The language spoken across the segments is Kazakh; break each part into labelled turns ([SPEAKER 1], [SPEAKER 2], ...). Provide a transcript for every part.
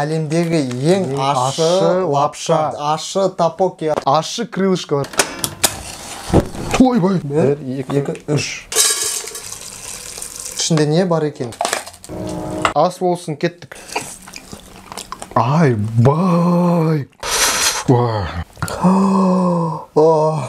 [SPEAKER 1] Әлемдегі ең ащы лапша. Ащы тапоки.
[SPEAKER 2] Ащы крылышкалар. Ойбай. 1, 2, 3.
[SPEAKER 1] Ішінде не бар екен?
[SPEAKER 2] Ас болсын, кеттік. Ай, бай.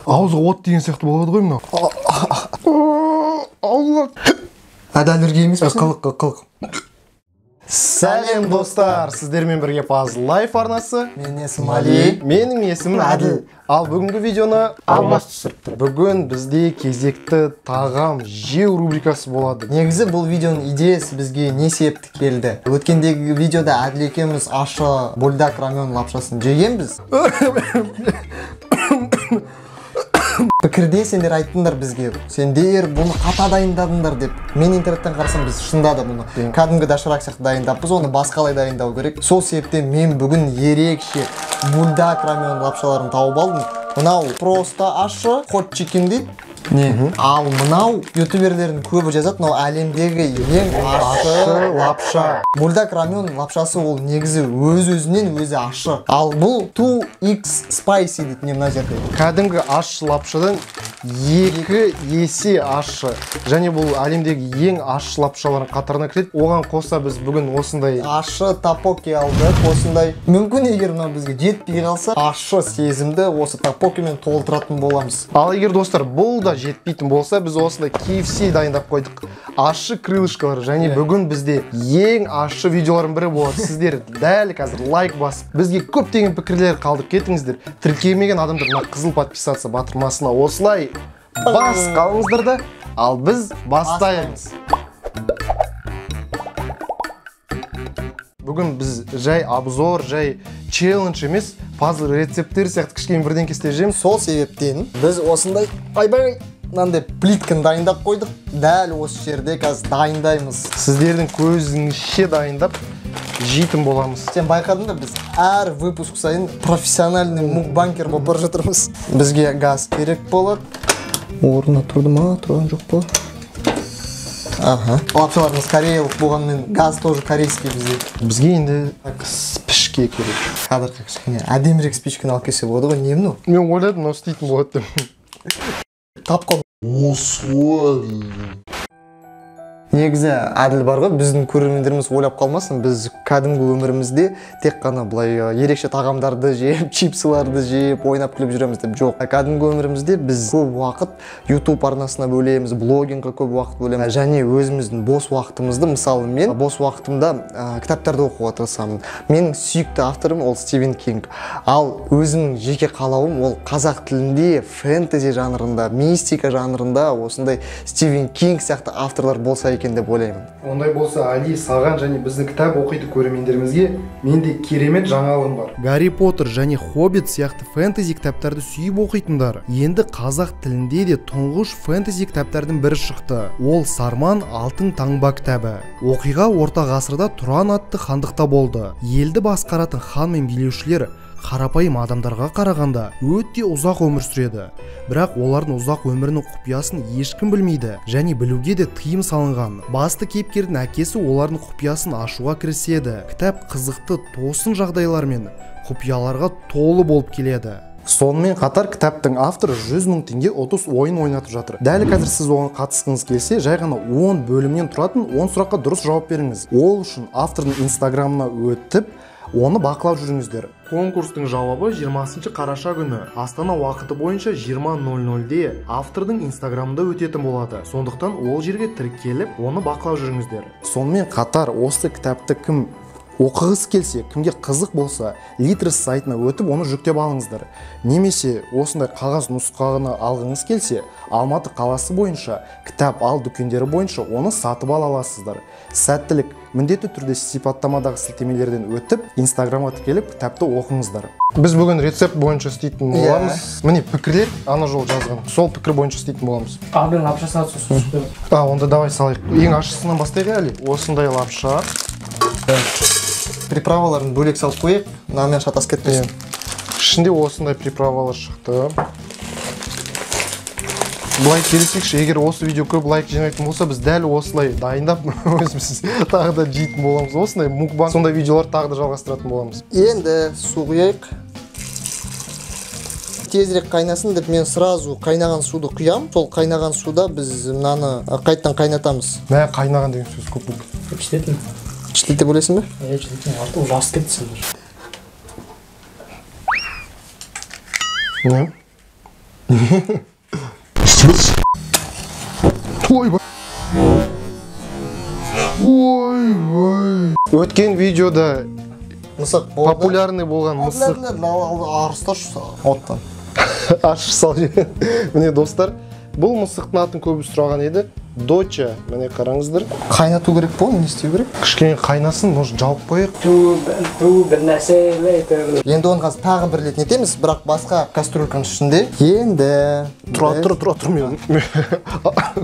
[SPEAKER 2] Ауызға от деген сияқты болады ғой мынау. Алла.
[SPEAKER 1] Әді аллергия емес пе?
[SPEAKER 2] Қылық. Сәлем достар, сіздермен бірге Паз Лайф арнасы.
[SPEAKER 1] Менің есімім Али.
[SPEAKER 2] Менің есімім Әділ. Ал бүгінгі видеоны Алмас түсіріпті. Бүгін бізде кезекті тағам жеу рубрикасы болады.
[SPEAKER 1] Негізі бұл видеоның идеясы бізге не себепті келді? Өткендегі видеода Әділ екеуміз ащы бульдак рамен лапшасын жегенбіз. Пікірде сендер айттыңдар бізге, сендер бұны қата дайындадыңдар деп. Мен интернеттен қарасам, біз шында да бұны кәдімгі доширак сияқты дайындаппыз, оны басқалай дайындау керек. Сол себептен мен бүгін ерекше бульдак рамен лапшаларын тауып алдым. Мынау просто ащы hot chicken дейді. Ал мынау ютуберлердің көбі жазады, мынау әлемдегі ең ащы лапша. Бульдак рамен лапшасы ол негізі өз-өзінен өзі ащы. Ал бұл 2x spicy дейді не мына жерде.
[SPEAKER 2] Кәдімгі ащы лапшадан 2 есе ащы. Және бұл әлемдегі ең ащы лапшалардың қатарына кіреді. Оған қоса біз бүгін осындай
[SPEAKER 1] ащы тапоки алдық. Осындай мүмкін егер мынау бізге жетпей қалса, ащы сезімді осы тапокимен толтыратын боламыз.
[SPEAKER 2] Ал егер достар бұл да жетпейтін болса, біз осындай KFC дайындап қойдық. Ащы крылышкалар. Және бүгін бізде ең ащы видеолардың бірі болады. Сіздер дәл қазір лайк басып, бізге көптеген пікірлер қалдық кетіңіздер. Тіркелмеген адамдар мына қызыл подписаться батырмасына осылай бас қалыңыздар да, ал біз бастаймыз. Бүгін біз жай обзор, жай челлендж емес, пазл рецепттер сияқты кішкене бірдеңке істеп.
[SPEAKER 1] Сол себептен біз осындай мынандай плитканы дайындап қойдық. Дәл осы жерде қазір дайындаймыз.
[SPEAKER 2] Сіздердің көзіңізше дайындап жейтін боламыз.
[SPEAKER 1] Сен байқадың да, біз әр выпуск сайын профессиональный мукбанкер болып бара жатырмыз. Бізге газ керек болады. Орнына тұрды ма, тұрған жоқ па? Лапшаларымыз кореялық болғанмен газ тоже корейский бізде.
[SPEAKER 2] Бізге енді спичке керек.
[SPEAKER 1] Қазір кішкене әдемірек спичканы алып келсе болады ғой, не мынау?
[SPEAKER 2] Мен ойладым, мынау істейтін болады деп.
[SPEAKER 1] Тапқан. Негізі Әділ бар ғой, біздің көрермендеріміз ойлап қалмасын, біз кәдімгі өмірімізде тек қана былай ерекше тағамдарды жеп, чипсыларды жеп, ойнап күліп жүреміз деп жоқ. Кәдімгі өмірімізде біз көп уақыт YouTube арнасына бөлеміз, блогингқа көп уақыт бөлеміз. Және өзіміздің бос уақытымызды, мысалы мен бос уақытымда кітаптарды оқуға тырысамын. Менің сүйікті авторым ол Стивен Кинг. Ал өзімнің жеке қалауым ол қазақ тілінде фэнтези жанрында, мистика жанрында осындай Стивен Кинг сияқты авторлар болса екен деп ойлаймын.
[SPEAKER 2] Ондай болса, Али, саған және біздің кітап оқиды көрермендерімізге менде керемет жаңалығым бар. Гарри Поттер және Хоббит сияқты фэнтези кітаптарды сүйіп оқитындар енді қазақ тілінде де тұңғыш фэнтези кітаптардың бірі шықты. Ол Сарман алтын таңба кітабы. Оқиға орта ғасырда Тұран атты хандықта болды. Елді басқаратын хан мен билеушілер қарапайым адамдарға қарағанда өте ұзақ өмір сүреді. Бірақ олардың ұзақ өмірінің құпиясын ешкім білмейді және білуге де тыйым салынған. Басты кейіпкердің әкесі олардың құпиясын ашуға кіріседі. Кітап қызықты тосын жағдайлар мен құпияларға толы болып келеді. Сонымен қатар кітаптың авторы 100 000 теңге ұтыс ойын ойнатып жатыр. Дәл қазір сіз оған қатысқыңыз келсе, жай ғана 10 бөлімнен тұратын 10 сұраққа дұрыс жауап беріңіз. Ол үшін автордың инстаграмына өтіп, оны бақылап жүріңіздер. Конкурстың жауабы 20 қараша күні Астана уақыты бойынша 20:00-де автордың инстаграмында өтетін болады. Сондықтан ол жерге тіркеліп, оны бақылап жүріңіздер. Сонымен қатар осы кітапты кім оқығысы келсе, кімге қызық болса, Litres сайтына өтіп, оны жүктеп алыңыздар. Немесе осындай қағаз нұсқаны алғыңыз келсе, Алматы қаласы бойынша, кітап ал дүкендері бойынша оны сатып ала аласыздар. Сәттілік, міндетті түрде сипаттамадағы сілтемелерден өтіп, инстаграмға тіркеліп, кітапты оқыңыздар. Біз бүгін рецепт бойынша істейтін боламыз. Міне пікірлер ана жол жазған. Сол пікір бойынша істейтін боламыз.
[SPEAKER 3] Мен лапша салып сосын.
[SPEAKER 2] Онда давай салайық. Ең ащысынан бастайық әлі. Осындай лапша.
[SPEAKER 1] Приправаларын бөлек салып қойып, мынамен шатас кетпесін.
[SPEAKER 2] Ішінде осындай приправалар шықты. Былай келсекші, егер осы видео көп лайк жинайтын болса, біз дәл осылай дайындап өзіміз тағы да жейтін боламыз. Осындай мукбанг, сондай видеолар тағы да жалғастыратын боламыз.
[SPEAKER 1] Енді су құяйық. Тезірек қайнасын деп мен сразу қайнаған суды құям. Сол қайнаған суда біз мынаны қайттан қайнатамыз.
[SPEAKER 2] Мә, қайнаған деген сөз көп болды.
[SPEAKER 3] Піштетін.
[SPEAKER 1] Піштете білесің бе?
[SPEAKER 3] Піштетін. Арты жас кетсің.
[SPEAKER 2] Не? Ойбай. Ойбай. Өткен видеода
[SPEAKER 1] Мысық болды.
[SPEAKER 2] популярный болған мысық
[SPEAKER 1] Арысташы оттан.
[SPEAKER 2] ашып сал. Міне достар, бұл мысықтың атын көбі сұраған еді. Доча, міне қараңыздар.
[SPEAKER 1] Қайнату керек бұл, не істеу керек?
[SPEAKER 2] Кішкене қайнасын, может жауып қояйық.
[SPEAKER 3] Ту бір нәрсе лейтер.
[SPEAKER 1] Енді оны қазір тағы бір рет нетеміз, бірақ басқа кастрюльканың ішінде. Енді
[SPEAKER 2] Тұра, мен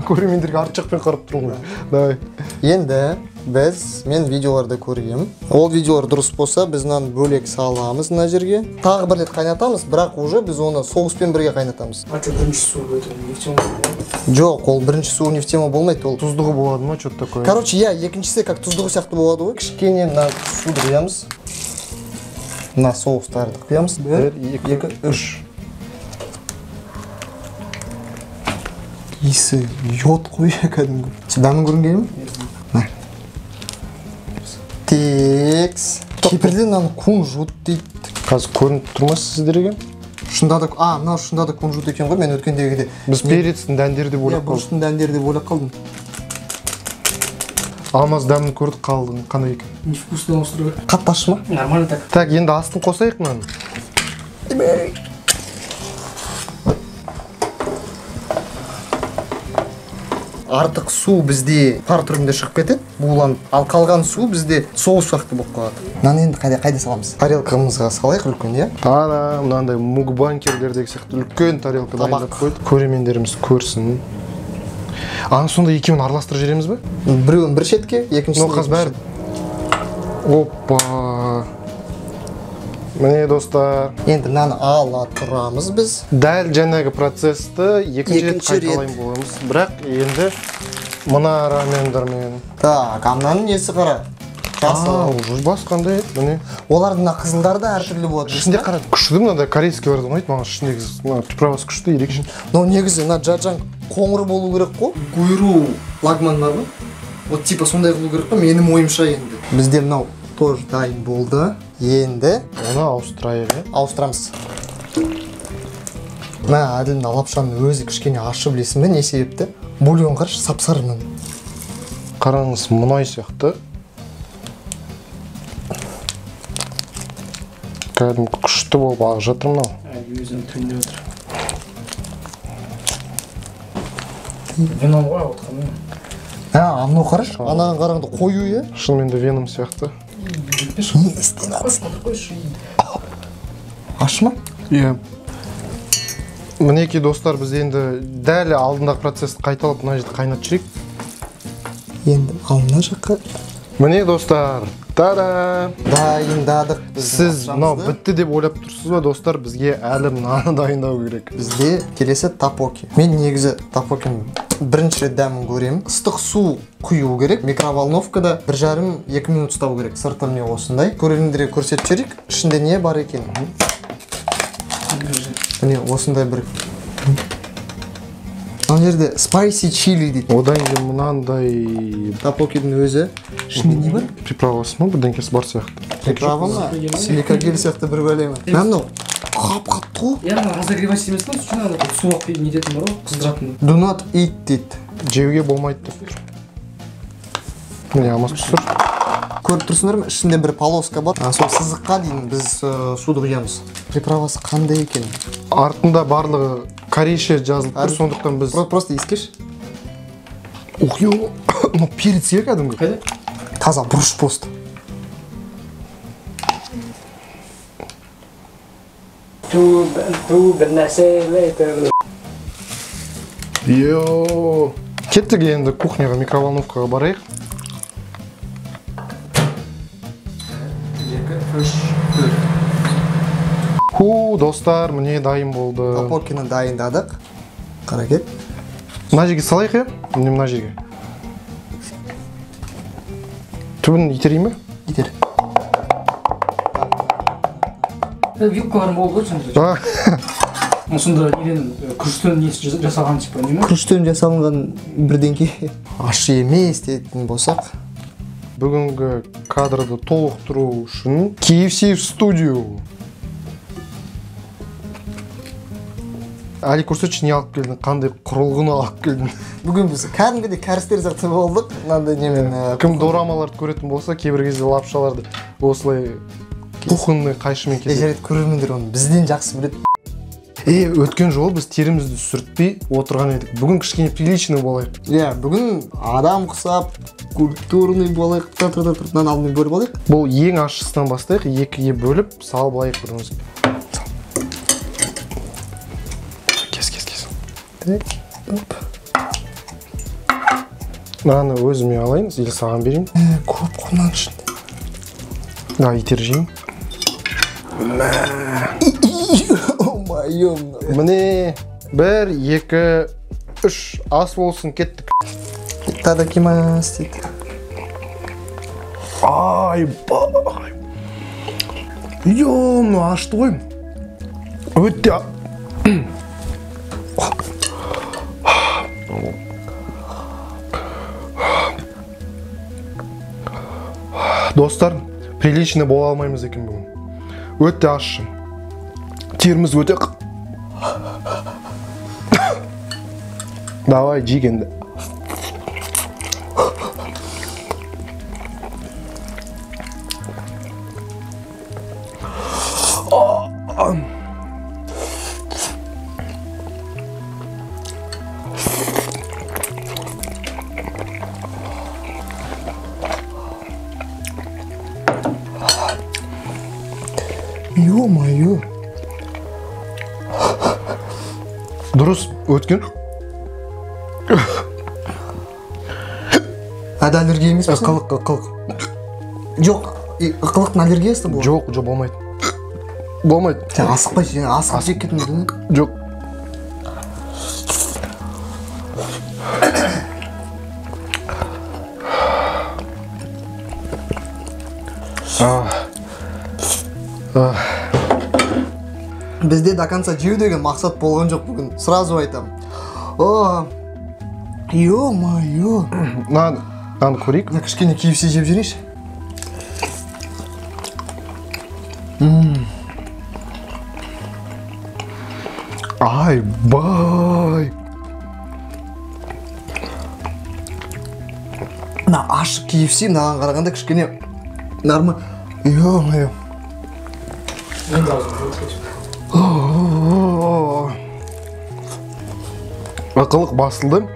[SPEAKER 2] көрермендерге арт жақпен қарап тұрмын. Давай.
[SPEAKER 1] Енді мен видеоларды көргем. Ол видеолар дұрыс болса, біз мынаны бөлек саламыз мына жерге. Тағы бір рет қайнатамыз, бірақ уже біз оны соуспен бірге қайнатамыз.
[SPEAKER 3] Ачо бірінші су өтіп, нефтема болады.
[SPEAKER 1] Жоқ, ол бірінші су нефтема болмайды, ол
[SPEAKER 2] Тұздығы болады ма, что-то такое?
[SPEAKER 1] Короче, екіншісі как тұздығы сияқты болады ғой. Кішкене мына суды құямыз. Мына соустарды құямыз. 1, 2, 3. Иісі йод қой кәдімгі. Дәмін көрінгені ме? Текс. Кейбірде мынаны кунжут дейді.
[SPEAKER 2] Қазір көрініп тұрмас сіздерге?
[SPEAKER 1] Шында да, мынау шында да кунжут екен ғой, мен өткендегіде.
[SPEAKER 2] Біз перецтің дәндері деп ойлап қалдық.
[SPEAKER 1] Бұрыштың дәндері деп ойлап қалдым.
[SPEAKER 2] Алмаз дәмін көрдік қалдың, қандай екен?
[SPEAKER 3] Невкусно острый.
[SPEAKER 1] Қатты ащы ма?
[SPEAKER 3] Нормально так.
[SPEAKER 2] Так, енді астын қосайық мынаны.
[SPEAKER 1] Артық су бізде пар түрінде шығып кетеді, буланып. Ал қалған су бізде соус сияқты болып қалады. Мынаны енді қайда саламыз? Тарелкамызға салайық үлкен, иә?
[SPEAKER 2] Ана, мынандай мукбанкерлердегі сияқты үлкен тарелка дайындап қойды. Көрермендеріміз көрсін. Аны сонда екеуін араластырып жібереміз бе?
[SPEAKER 1] Біреуін бір шетке, екіншісін
[SPEAKER 2] Қаз бәрі. Опа. Міне достар.
[SPEAKER 1] Енді мынаны ала тұрамыз біз.
[SPEAKER 2] Дәл жаңағы процессті екінші рет қайталайын боламыз. Бірақ енді мына рамендармен.
[SPEAKER 1] Так, мынаның несі қара?
[SPEAKER 2] Уже басқандай еді, міне.
[SPEAKER 1] Олардың қызылдары да әртүрлі болады.
[SPEAKER 2] Ішінде қара күшті, мынада корейский бар ұнайды маған, ішіндегі приправасы күшті, ерекше.
[SPEAKER 1] Но негізі мына джаджан қоңыр болу керек қой. Гуйру лагман бар ма? Вот типа сондай қылу керек қой, менің ойымша енді. Бізде мынау тоже дайын болды. Енді
[SPEAKER 2] оны ауыстырайық,
[SPEAKER 1] ауыстырамыз. Мына Әділ мына лапшаның өзі кішкене ащы, білесің бе, не себепті? Бульон қарашы, сап-сары мынаны.
[SPEAKER 2] Қараңыз, мұнай сияқты. Кәдімгі күшті болып ағып жатыр мынау.
[SPEAKER 3] Өзім түрінде отыр. Веном ғой отқаны.
[SPEAKER 1] Мынау қарашы, анаған қарағанда қою, е?
[SPEAKER 2] Шынымен де веном сияқты.
[SPEAKER 1] Не істен атсын? Аш ма?
[SPEAKER 2] Иә. Мінекей достар, біз енді дәл алдындағы процессті қайталап мына жерді қайнатып жүрейік.
[SPEAKER 1] Енді алдына жаққа.
[SPEAKER 2] Міне достар, та-да!
[SPEAKER 1] Дайындадық.
[SPEAKER 2] Сіз мынау бітті деп ойлап тұрсыз ба достар, бізге әлі мынаны дайындау керек.
[SPEAKER 1] Бізде келесі тапоки. Мен негізі тапокин бірінші рет дәмін көремін. Ыстық су құю керек. Микроволновкада 1,5-2 минут ұстау керек. Сырты міне осындай. Көрермендерге көрсетіп жіберейік. Ішінде не бар екен? Міне осындай бір. Мына жерде spicy chili дейді.
[SPEAKER 2] Одан кейін мынандай
[SPEAKER 1] Тапокидің өзі. Ішінде не бар?
[SPEAKER 2] приправасы ма, бірдеңкесі бар сияқты.
[SPEAKER 1] Приправа ма? Силикагель сияқты бір бәле ма? Мынау қап-қатты ғой.
[SPEAKER 3] Я разогревать емес па, сосын ана суық нететін бар ғой, қыздыратын.
[SPEAKER 1] Do not eat дейді.
[SPEAKER 2] Жеуге болмайды деп тұр. Міне алмас тұр.
[SPEAKER 1] Көріп тұрсыңдар ма? Ішінде бір полоска бар. Сол сызыққа дейін біз суды құямыз. Приправасы қандай екен?
[SPEAKER 2] Артында барлығы корейше жазылып тұр, сондықтан біз...
[SPEAKER 1] Просто ескеш.
[SPEAKER 2] Ух, ё, ну перец е кәдімгі.
[SPEAKER 3] Қайда?
[SPEAKER 1] Таза бұрыш пост.
[SPEAKER 3] Ту бір нәрсе лейтер.
[SPEAKER 2] Йо. Кеттік енді кухняға, микроволновкаға барайық.
[SPEAKER 1] 2, 3, 4.
[SPEAKER 2] Достар, міне дайын болды.
[SPEAKER 1] Тапокины дайындадық. Қара кет.
[SPEAKER 2] Мына жерге салайық, иә? Міне мына жерге. Түбін итерейін ба?
[SPEAKER 1] Итер.
[SPEAKER 3] Вилка бар болды ғой сонда. Осында неден күріштен несі жасалған типа не ме?
[SPEAKER 1] Күріштен жасалынған бірдеңке. Ащы емес дейтін болсақ.
[SPEAKER 2] Бүгінгі кадрды толықтыру үшін KFC студио. Али, көрсетші не алып келдің, қандай құрылғыны алып келдің.
[SPEAKER 1] Бүгін біз кәдімгідей кәрістер сияқты болдық. Мынандай немен
[SPEAKER 2] Кім дорамаларды көретін болса, кейбір кезде лапшаларды осылай кухонный қайшымен кеседі.
[SPEAKER 1] жарайды көрермендер оны бізден жақсы біледі.
[SPEAKER 2] Өткен жолы біз терімізді сүртпей отырған едік. Бүгін кішкене приличный болайық.
[SPEAKER 1] Бүгін адам құсап, культурный болайық, мынаны алдымен бөліп алайық.
[SPEAKER 2] Бұл ең ащысынан бастайық, екіге бөліп салып алайық біріміз. Кес. Мынаны өзіме алайын, или саған берейін.
[SPEAKER 1] Көп қонан ішінде.
[SPEAKER 2] Итер жейін. Міне, 1, 2, 3 ас болсын, кеттік.
[SPEAKER 1] Тадакимас дейді.
[SPEAKER 2] Айбай. Мына ашты ғой. Өтте. Достар, приличный бола алмаймыз екен бүгін. Өтте ащы. Теріміз өте. Давай, жегенді.
[SPEAKER 1] Ё-моё.
[SPEAKER 2] Дұрыс өткен.
[SPEAKER 1] Әді аллергия емес пе? Ықылық. Жоқ, ықылықтың аллергиясы бұл.
[SPEAKER 2] Жоқ, болмайды. Болмайды.
[SPEAKER 1] Сен асықпай, асықып жеп кеттің бе?
[SPEAKER 2] Жоқ.
[SPEAKER 1] Бізде до конца жеу деген мақсат болған жоқ бүгін. Сразу айтам. Ё-моё.
[SPEAKER 2] Наны көрейік.
[SPEAKER 1] Кішкене KFC жеп жүрейші.
[SPEAKER 2] Айбай.
[SPEAKER 1] Ашық KFC мынаған қарағанда кішкене нормально. Ё-моё.
[SPEAKER 2] Ықылық басылды.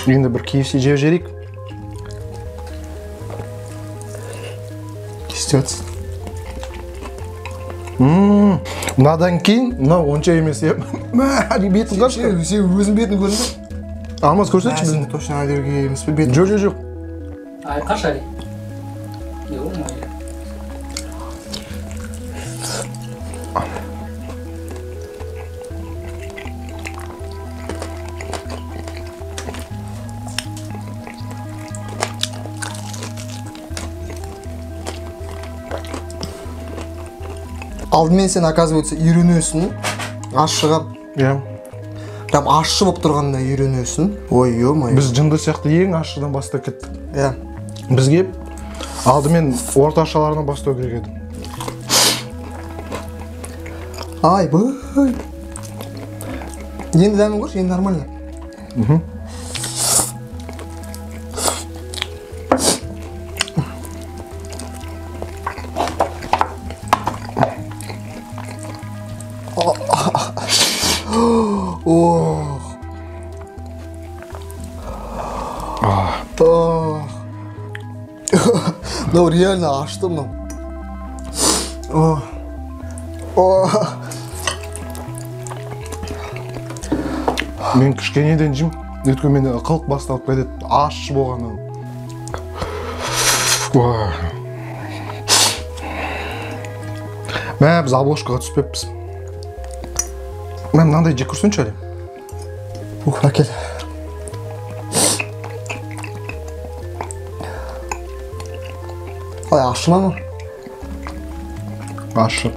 [SPEAKER 2] Енді бір KFC жеп жерейік.
[SPEAKER 1] Кестец.
[SPEAKER 2] Мынадан кейін, мына онша емес еп. Бетін қашты.
[SPEAKER 1] Сен өзің бетін көрдің бе?
[SPEAKER 2] Алмаз көрсетші біздің.
[SPEAKER 1] Сен точно аллергия емес пе бетін?
[SPEAKER 2] Жоқ.
[SPEAKER 3] Қаш Али? Ё-моё.
[SPEAKER 1] Алдымен сен, оказывается, үйренесің. Ашыға. Прям ашы болып тұрғанда үйренесің. Ой, ё-моё.
[SPEAKER 2] Біз жынды сияқты ең ашыдан бастап кеттік. Бізге алдымен орташаларынан бастау керек еді.
[SPEAKER 1] Айбай. Енді дәмін көрші, енді нормально. Ну реально ашты мынау.
[SPEAKER 2] Мен кішкенеден жим, өткен менде ықылық басталып кетеді, ащы болғаннан. Біз обложкаға түспеппіз. Мен мынандай жеп көрсеңші әлем.
[SPEAKER 1] Әкел. Қалай ащы ма?
[SPEAKER 2] Ащы.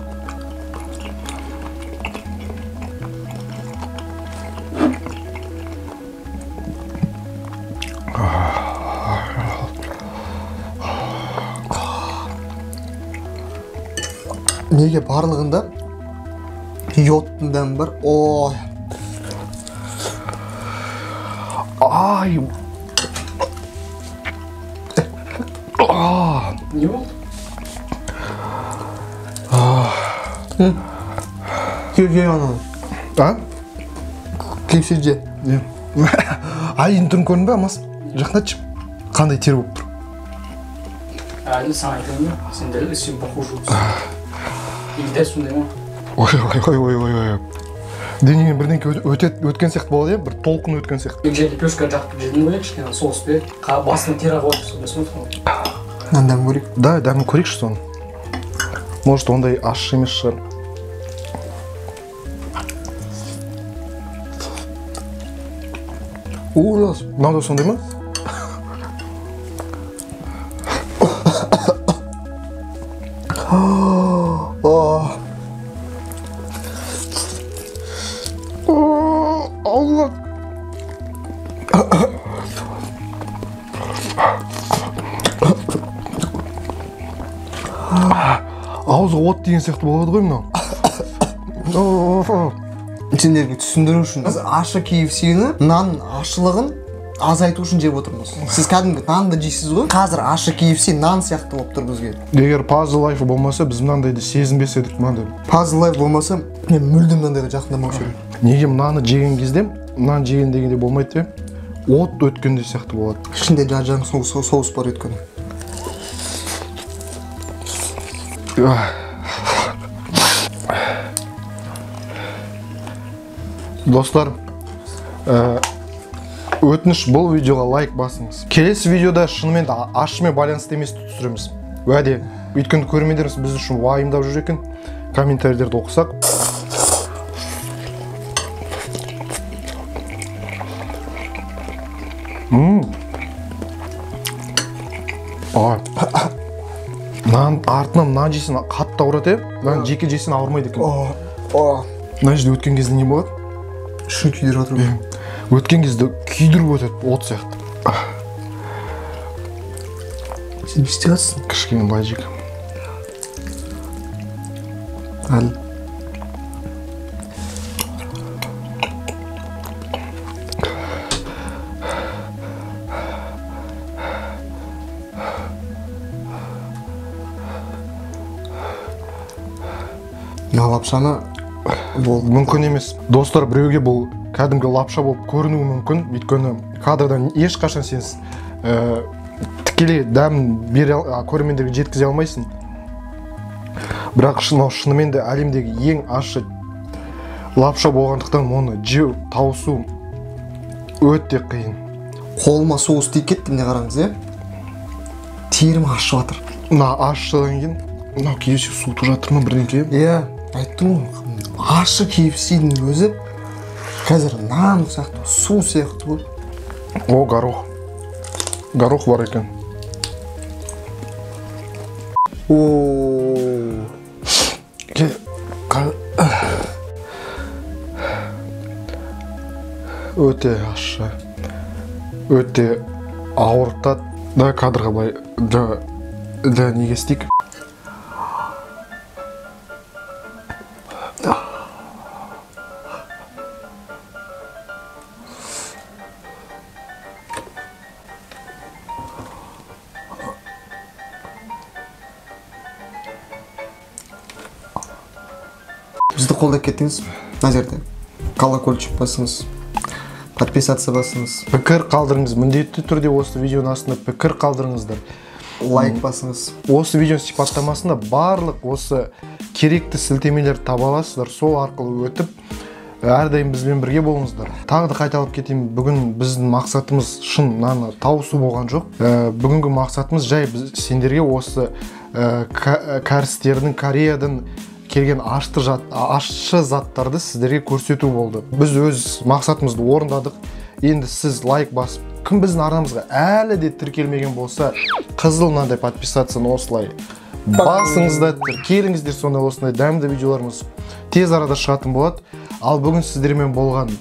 [SPEAKER 1] Неге барлығында йодтың дәмі бар. Ой.
[SPEAKER 2] Ай.
[SPEAKER 3] Не болды?
[SPEAKER 1] Кел ананы.
[SPEAKER 2] А?
[SPEAKER 1] Кепсе же.
[SPEAKER 2] Ай, енді түрін көрдің бе, Амас? Жақындатшы. Қандай тер болып тұр.
[SPEAKER 3] Әлі саған айтайын ба? Сен дәл сен похож болыпсың. Или дәл сондай ма?
[SPEAKER 2] Ой. Денеңнен бірдеңке өткен сияқты болады, бір толқын өткен сияқты.
[SPEAKER 3] Мен жай лепешка жақып жедім ғой, кішкене соус беріп, басына тер ағып алып сондай ғой.
[SPEAKER 1] Нан дәмін көрейік.
[SPEAKER 2] Да, дәмін көрейікші соны. Может, ондай ащы емес шығар. Ужас. Мынау да сондай ма? Allah. Ауызға от деген сияқты болады ғой мынау.
[SPEAKER 1] Сендерге түсіндіру үшін біз ащы KFC-ні нан ащылығын азайту үшін жеп отырмыз. Сіз кәдімгі нанды жейсіз ғой. Қазір ащы KFC нан сияқты болып тұр бізге.
[SPEAKER 2] Егер Puzzle Life болмаса, біз мынандайды сезінбес едік мынандай.
[SPEAKER 1] Puzzle Life болмаса, мен мүлдем мынандайға жақындамаушы едім.
[SPEAKER 2] Неге мынаны жеген кезде, мынаны жеген дегенде болмайды деп, от өткенде сияқты болады.
[SPEAKER 1] Ішінде жан соус бар өткені.
[SPEAKER 2] Достар, өтініш бұл видеоға лайк басыңыз. Келесі видеода шынымен ащымен байланысты еместі түсіреміз. Уәде, өйткені көрермендеріміз біз үшін уайымдап жүр екен. Комментарийлерді оқысақ. Нан артынан нан жейсін қатты ауырады, нан жеке жейсін ауырмайды екен. Мына жерде өткен кезде не болады?
[SPEAKER 1] Шын күйдіріп отырмын.
[SPEAKER 2] Өткен кезде күйдіріп өтеді, от сияқты.
[SPEAKER 1] Сен не істеп жатсың?
[SPEAKER 2] Кішкене былай жек.
[SPEAKER 1] Әлі. Лапшаны
[SPEAKER 2] бұл мүмкін емес. Достар, біреуге бұл кәдімгі лапша болып көрінуі мүмкін. Өйткені кадрдан ешқашан сен тікелей дәмін көрермендерге жеткізе алмайсың. Бірақ шынымен де әлемдегі ең ащы лапша болғандықтан оны жеу, тауысу өте қиын.
[SPEAKER 1] Қолыма соус тиіп кетті, міне қараңыз, терім ашып жатыр.
[SPEAKER 2] Мына ащыдан кейін, мынау KFC суытып жатыр ма бірдеңке?
[SPEAKER 1] Айттым ғой, ащы KFC-дің өзі қазір нан сияқты, су сияқты ғой.
[SPEAKER 2] О, горох. Горох бар екен. Өте ащы. Өте ауыртады. Да, кадрға былай. Да, неге істейік?
[SPEAKER 1] Бізді қолдап кеттіңіз, мына жерде колокольчик басыңыз, подписаться басыңыз.
[SPEAKER 2] Пікір қалдырыңыз, міндетті түрде осы видеоның астына пікір қалдырыңыздар.
[SPEAKER 1] Лайк басыңыз.
[SPEAKER 2] Осы видеоның сипаттамасында барлық осы керекті сілтемелер таба аласыздар. Сол арқылы өтіп, әрдайым бізбен бірге болыңыздар. Тағы да қайталап кетейін, бүгін біздің мақсатымыз шын наны тауысу болған жоқ. Бүгінгі мақсатымыз жай сендерге осы кәрістердің Кореядан келген ащы заттарды сіздерге көрсету болды. Біз өз мақсатымызды орындадық. Енді сіз лайк басып, кім біздің арнамызға әлі де тіркелмеген болса, қызыл мынандай подписацияны осылай басыңыздар, келіңіздер, сонда осындай дәмді видеоларымыз тез арада шығатын болады. Ал бүгін сіздермен болған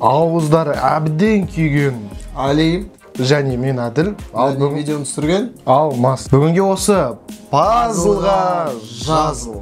[SPEAKER 2] ауыздары әбден күйген
[SPEAKER 1] Али
[SPEAKER 2] және мен Әділ,
[SPEAKER 1] ал бүгін видеоны түсірген
[SPEAKER 2] Алмас. Бүгінге осы пазлға жазыл.